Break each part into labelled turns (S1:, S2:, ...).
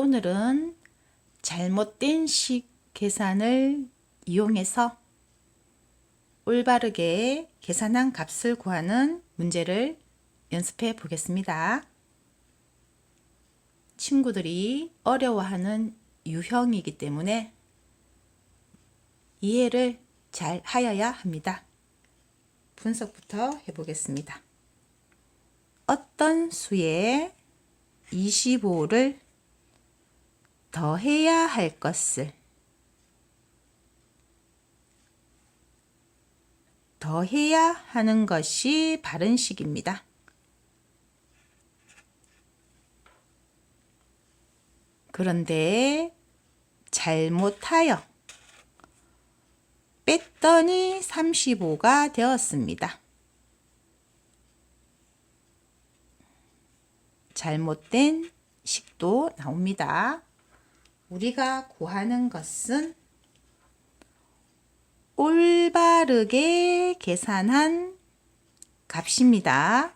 S1: 오늘은 잘못된 식 계산을 이용해서 올바르게 계산한 값을 구하는 문제를 연습해 보겠습니다. 친구들이 어려워하는 유형이기 때문에 이해를 잘 하여야 합니다. 분석부터 해보겠습니다. 어떤 수에 25를 더해야 할 것을 더해야 하는 것이 바른 식입니다. 그런데 잘못하여 뺐더니 35가 되었습니다. 잘못된 식도 나옵니다. 우리가 구하는 것은 올바르게 계산한 값입니다.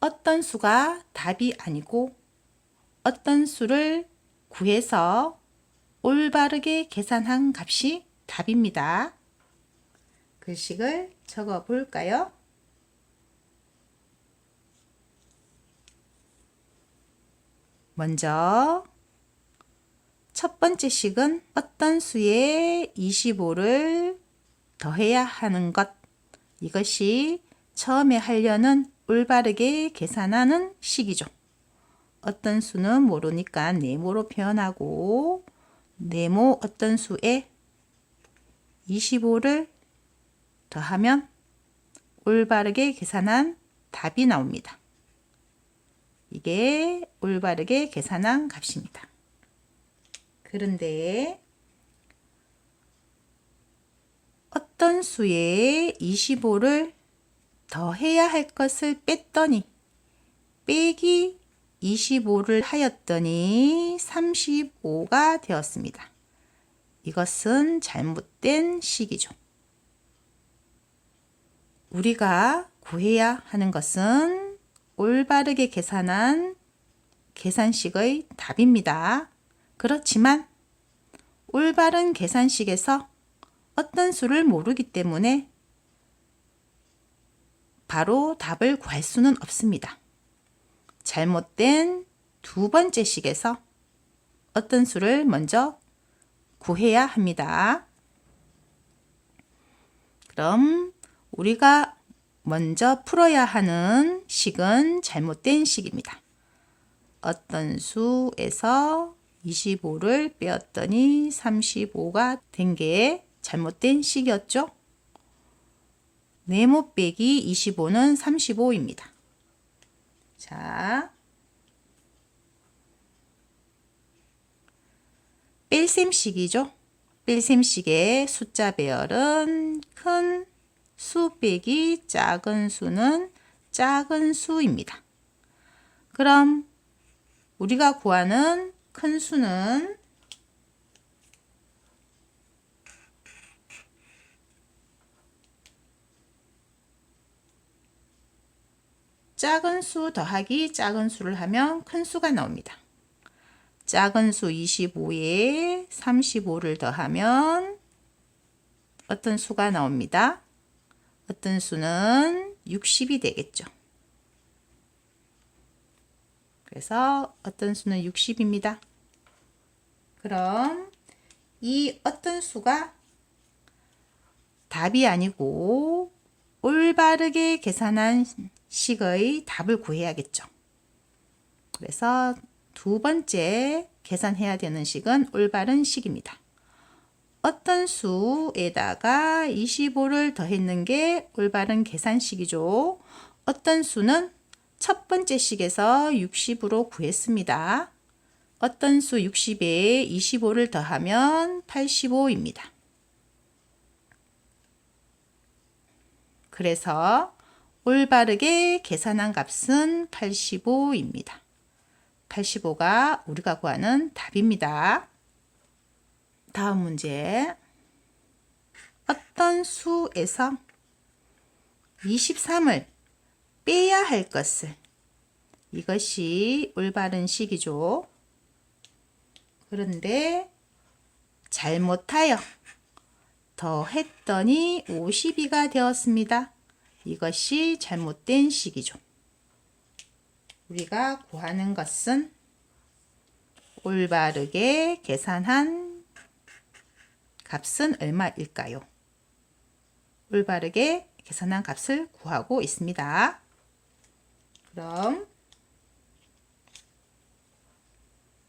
S1: 어떤 수가 답이 아니고 어떤 수를 구해서 올바르게 계산한 값이 답입니다. 글식을 적어 볼까요? 먼저 첫 번째 식은 어떤 수에 25를 더해야 하는 것, 이것이 처음에 하려는 올바르게 계산하는 식이죠. 어떤 수는 모르니까 네모로 표현하고 네모 어떤 수에 25를 더하면 올바르게 계산한 답이 나옵니다. 이게 올바르게 계산한 값입니다. 그런데 어떤 수에 25를 더해야 할 것을 뺐더니 빼기 25를 하였더니 35가 되었습니다. 이것은 잘못된 식이죠. 우리가 구해야 하는 것은 올바르게 계산한 계산식의 답입니다. 그렇지만 올바른 계산식에서 어떤 수를 모르기 때문에 바로 답을 구할 수는 없습니다. 잘못된 두 번째 식에서 어떤 수를 먼저 구해야 합니다. 그럼 우리가 먼저 풀어야 하는 식은 잘못된 식입니다. 어떤 수에서 25를 빼었더니 35가 된 게 잘못된 식이었죠. 네모 빼기 25는 35입니다. 자, 뺄셈식이죠. 뺄셈식의 숫자 배열은 큰 수 빼기 작은 수는 작은 수입니다. 그럼 우리가 구하는 큰 수는 작은 수 더하기 작은 수를 하면 큰 수가 나옵니다. 작은 수 25에 35를 더하면 어떤 수가 나옵니다. 어떤 수는 60이 되겠죠. 그래서 어떤 수는 60입니다. 그럼 이 어떤 수가 답이 아니고 올바르게 계산한 식의 답을 구해야겠죠. 그래서 두 번째 계산해야 되는 식은 올바른 식입니다. 어떤 수에다가 25를 더했는 게 올바른 계산식이죠. 어떤 수는 첫 번째 식에서 60으로 구했습니다. 어떤 수 60에 25를 더하면 85입니다. 그래서 올바르게 계산한 값은 85입니다. 85가 우리가 구하는 답입니다. 다음 문제. 어떤 수에서 23을 빼야 할 것을, 이것이 올바른 식이죠. 그런데 잘못하여 더했더니 52가 되었습니다. 이것이 잘못된 식이죠. 우리가 구하는 것은 올바르게 계산한 값은 얼마일까요? 올바르게 계산한 값을 구하고 있습니다. 그럼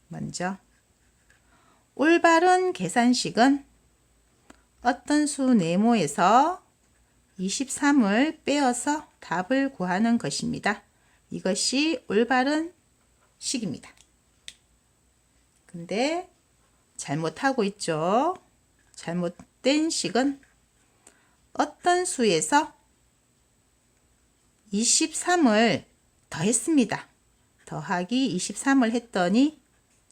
S1: 먼저 올바른 계산식은 어떤 수 네모에서 23을 빼어서 답을 구하는 것입니다. 이것이 올바른 식입니다. 근데 잘못하고 있죠. 잘못된 식은 어떤 수에서 23을 더했습니다. 더하기 23을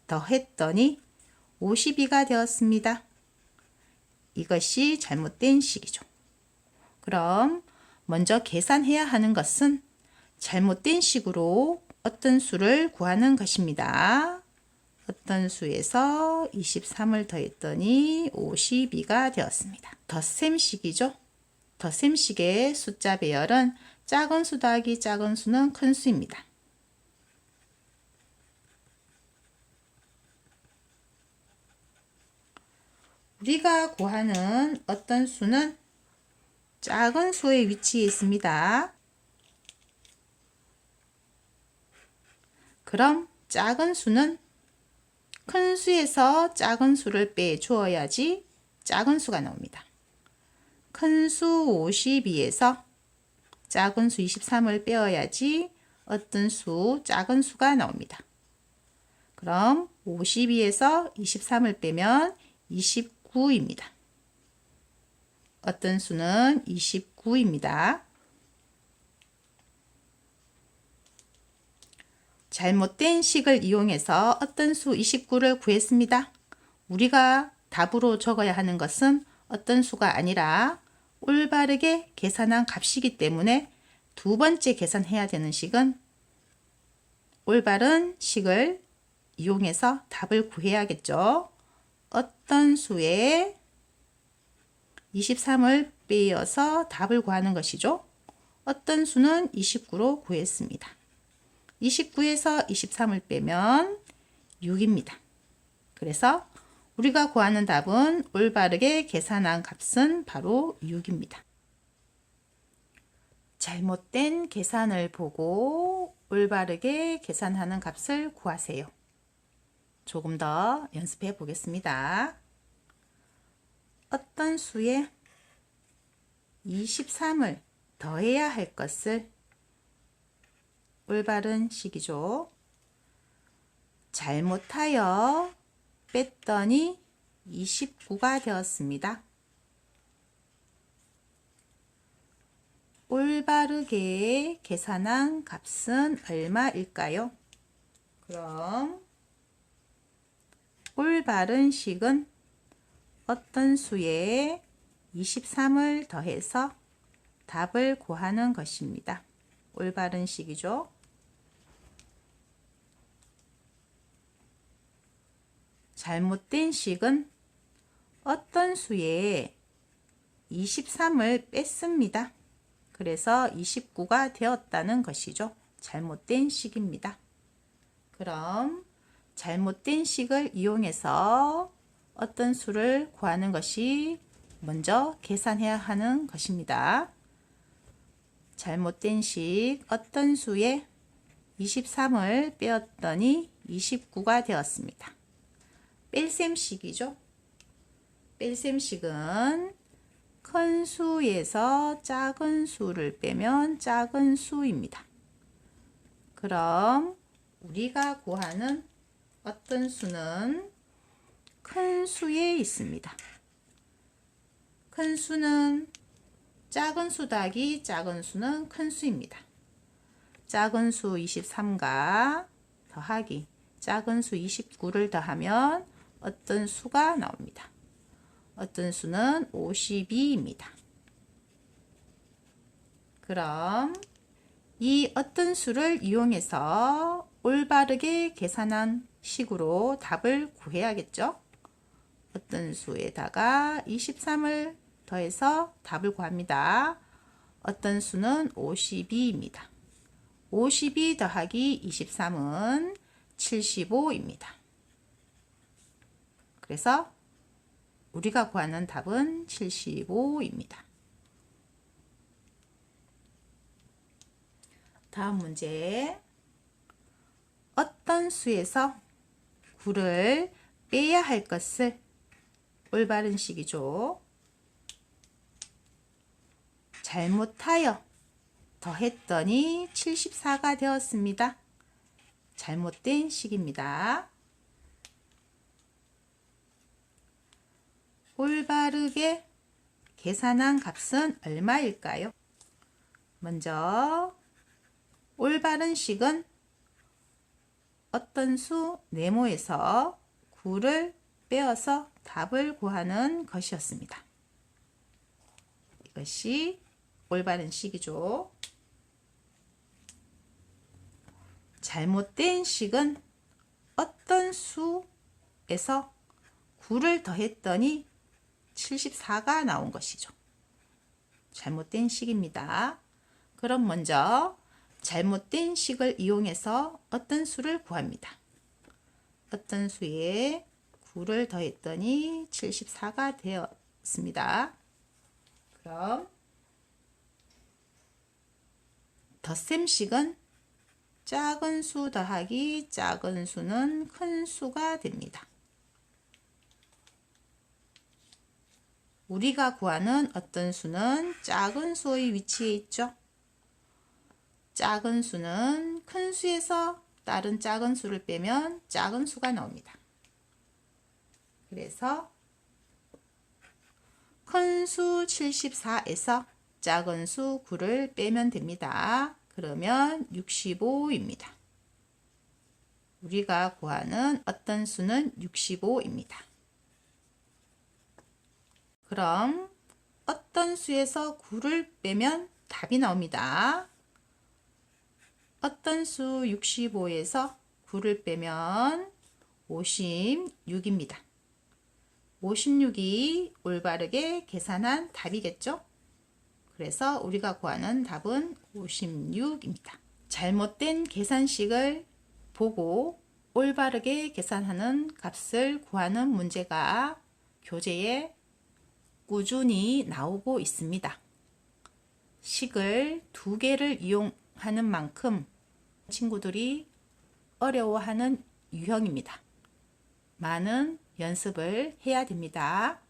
S1: 더했더니 52가 되었습니다. 이것이 잘못된 식이죠. 그럼 먼저 계산해야 하는 것은 잘못된 식으로 어떤 수를 구하는 것입니다. 어떤 수에서 23을 더했더니 52가 되었습니다. 덧셈식이죠. 덧셈식의 숫자 배열은 작은 수 더하기 작은 수는 큰 수입니다. 우리가 구하는 어떤 수는 작은 수의 위치에 있습니다. 그럼 작은 수는 큰 수에서 작은 수를 빼주어야지 작은 수가 나옵니다. 큰 수 52에서 작은 수 23을 빼어야지 어떤 수, 작은 수가 나옵니다. 그럼 52에서 23을 빼면 29입니다. 어떤 수는 29입니다. 잘못된 식을 이용해서 어떤 수 29를 구했습니다. 우리가 답으로 적어야 하는 것은 어떤 수가 아니라 올바르게 계산한 값이기 때문에 두 번째 계산해야 되는 식은 올바른 식을 이용해서 답을 구해야겠죠. 어떤 수에 23을 빼어서 답을 구하는 것이죠. 어떤 수는 29로 구했습니다. 29에서 23을 빼면 6입니다. 그래서 우리가 구하는 답은 올바르게 계산한 값은 바로 6입니다. 잘못된 계산을 보고 올바르게 계산하는 값을 구하세요. 조금 더 연습해 보겠습니다. 어떤 수에 23을 더해야 할 것을 올바른 식이죠. 잘못하여 뺐더니 29가 되었습니다. 올바르게 계산한 값은 얼마일까요? 그럼 올바른 식은 어떤 수에 23을 더해서 답을 구하는 것입니다. 올바른 식이죠. 잘못된 식은 어떤 수에 23을 뺐습니다. 그래서 29가 되었다는 것이죠. 잘못된 식입니다. 그럼 잘못된 식을 이용해서 어떤 수를 구하는 것이 먼저 계산해야 하는 것입니다. 잘못된 식 어떤 수에 23을 빼었더니 29가 되었습니다. 뺄셈식이죠. 뺄셈식은 큰 수에서 작은 수를 빼면 작은 수입니다. 그럼 우리가 구하는 어떤 수는 큰 수에 있습니다. 큰 수는 작은 수 더하기 작은 수는 큰 수입니다. 작은 수 23과 더하기 작은 수 29를 더하면 어떤 수가 나옵니다. 어떤 수는 52입니다. 그럼 이 어떤 수를 이용해서 올바르게 계산한 식으로 답을 구해야겠죠. 어떤 수에다가 23을 더해서 답을 구합니다. 어떤 수는 52입니다. 52 더하기 23은 75입니다. 그래서 우리가 구하는 답은 75입니다. 다음 문제. 어떤 수에서 9를 빼야 할 것을 올바른 식이죠. 잘못하여 더했더니 74가 되었습니다. 잘못된 식입니다. 올바르게 계산한 값은 얼마일까요? 먼저 올바른 식은 어떤 수 네모에서 9를 빼어서 답을 구하는 것이었습니다. 이것이 올바른 식이죠. 잘못된 식은 어떤 수에서 9를 더했더니 74가 나온 것이죠. 잘못된 식입니다. 그럼 먼저 잘못된 식을 이용해서 어떤 수를 구합니다. 어떤 수에 9를 더했더니 74가 되었습니다. 그럼 덧셈식은 작은 수 더하기 작은 수는 큰 수가 됩니다. 우리가 구하는 어떤 수는 작은 수의 위치에 있죠. 작은 수는 큰 수에서 다른 작은 수를 빼면 작은 수가 나옵니다. 그래서 큰 수 74에서 작은 수 9를 빼면 됩니다. 그러면 65입니다. 우리가 구하는 어떤 수는 65입니다. 그럼 어떤 수에서 9를 빼면 답이 나옵니다. 어떤 수 65에서 9를 빼면 56입니다. 56이 올바르게 계산한 답이겠죠? 그래서 우리가 구하는 답은 56입니다. 잘못된 계산식을 보고 올바르게 계산하는 값을 구하는 문제가 교재에 꾸준히 나오고 있습니다. 식을 2개를 이용하는 만큼 친구들이 어려워하는 유형입니다. 많은 연습을 해야 됩니다.